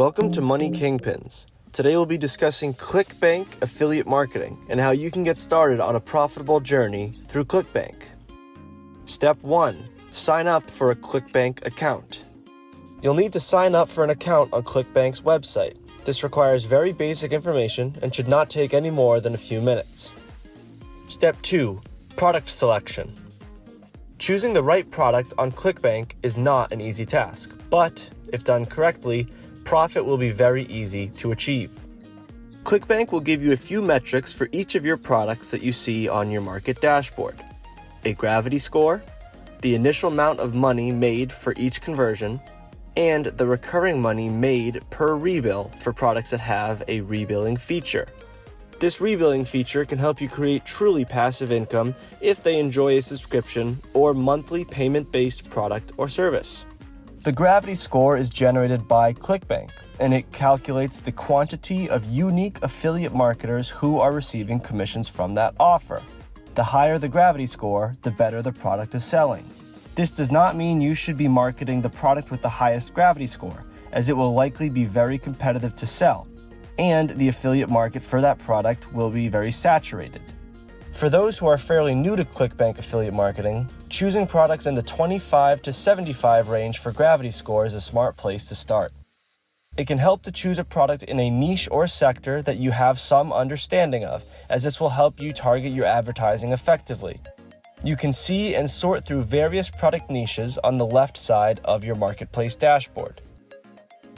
Welcome to Money Kingpins. Today we'll be discussing ClickBank affiliate marketing and how you can get started on a profitable journey through ClickBank. Step 1. Sign up for a ClickBank account. You'll need to sign up for an account on ClickBank's website. This requires very basic information and should not take any more than a few minutes. Step 2. Product selection. Choosing the right product on ClickBank is not an easy task, but if done correctly, profit will be very easy to achieve. ClickBank will give you a few metrics for each of your products that you see on your market dashboard. A gravity score, the initial amount of money made for each conversion, and the recurring money made per rebill for products that have a rebilling feature. This rebilling feature can help you create truly passive income if they enjoy a subscription or monthly payment-based product or service. The gravity score is generated by ClickBank, and it calculates the quantity of unique affiliate marketers who are receiving commissions from that offer. The higher the gravity score, the better the product is selling. This does not mean you should be marketing the product with the highest gravity score, as it will likely be very competitive to sell, and the affiliate market for that product will be very saturated. For those who are fairly new to ClickBank affiliate marketing, choosing products in the 25 to 75 range for gravity score is a smart place to start. It can help to choose a product in a niche or sector that you have some understanding of, as this will help you target your advertising effectively. You can see and sort through various product niches on the left side of your marketplace dashboard.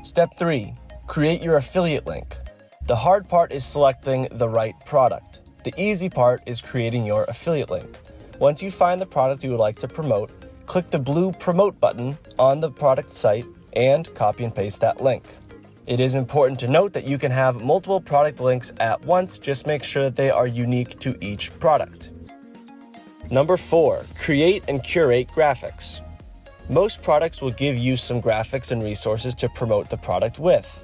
Step 3. Create your affiliate link. The hard part is selecting the right product. The easy part is creating your affiliate link. Once you find the product you would like to promote, click the blue Promote button on the product site and copy and paste that link. It is important to note that you can have multiple product links at once, just make sure that they are unique to each product. Number 4, create and curate graphics. Most products will give you some graphics and resources to promote the product with.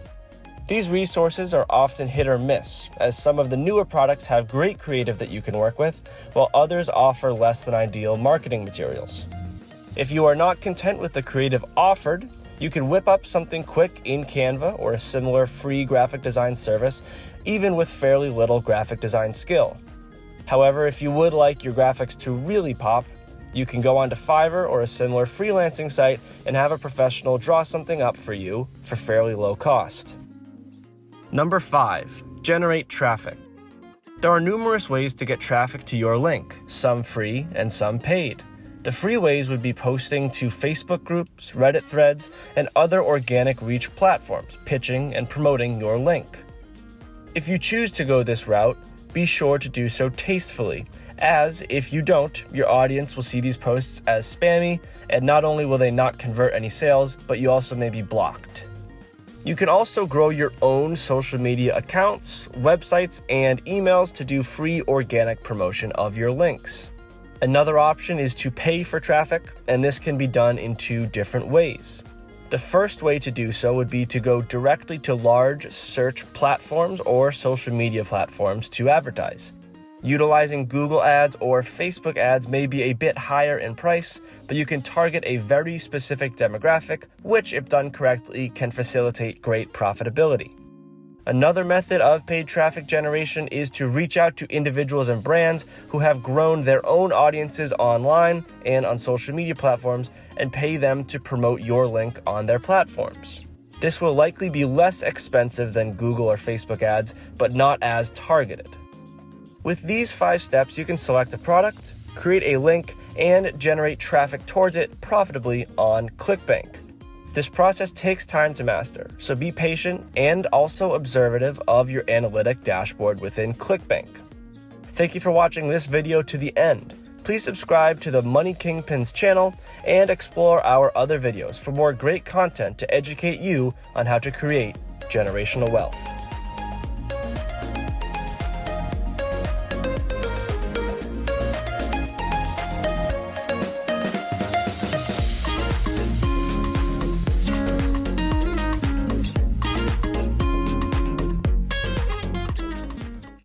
These resources are often hit or miss, as some of the newer products have great creative that you can work with, while others offer less than ideal marketing materials. If you are not content with the creative offered, you can whip up something quick in Canva or a similar free graphic design service, even with fairly little graphic design skill. However, if you would like your graphics to really pop, you can go onto Fiverr or a similar freelancing site and have a professional draw something up for you for fairly low cost. Number 5, generate traffic. There are numerous ways to get traffic to your link, some free and some paid. The free ways would be posting to Facebook groups, Reddit threads, and other organic reach platforms, pitching and promoting your link. If you choose to go this route, be sure to do so tastefully, as if you don't, your audience will see these posts as spammy, and not only will they not convert any sales, but you also may be blocked. You can also grow your own social media accounts, websites, and emails to do free organic promotion of your links. Another option is to pay for traffic, and this can be done in 2 different ways. The first way to do so would be to go directly to large search platforms or social media platforms to advertise. Utilizing Google ads or Facebook ads may be a bit higher in price, but you can target a very specific demographic, which, if done correctly, can facilitate great profitability. Another method of paid traffic generation is to reach out to individuals and brands who have grown their own audiences online and on social media platforms and pay them to promote your link on their platforms. This will likely be less expensive than Google or Facebook ads, but not as targeted. With these 5 steps, you can select a product, create a link, and generate traffic towards it profitably on ClickBank. This process takes time to master, so be patient and also observative of your analytic dashboard within ClickBank. Thank you for watching this video to the end. Please subscribe to the Money Kingpins channel and explore our other videos for more great content to educate you on how to create generational wealth.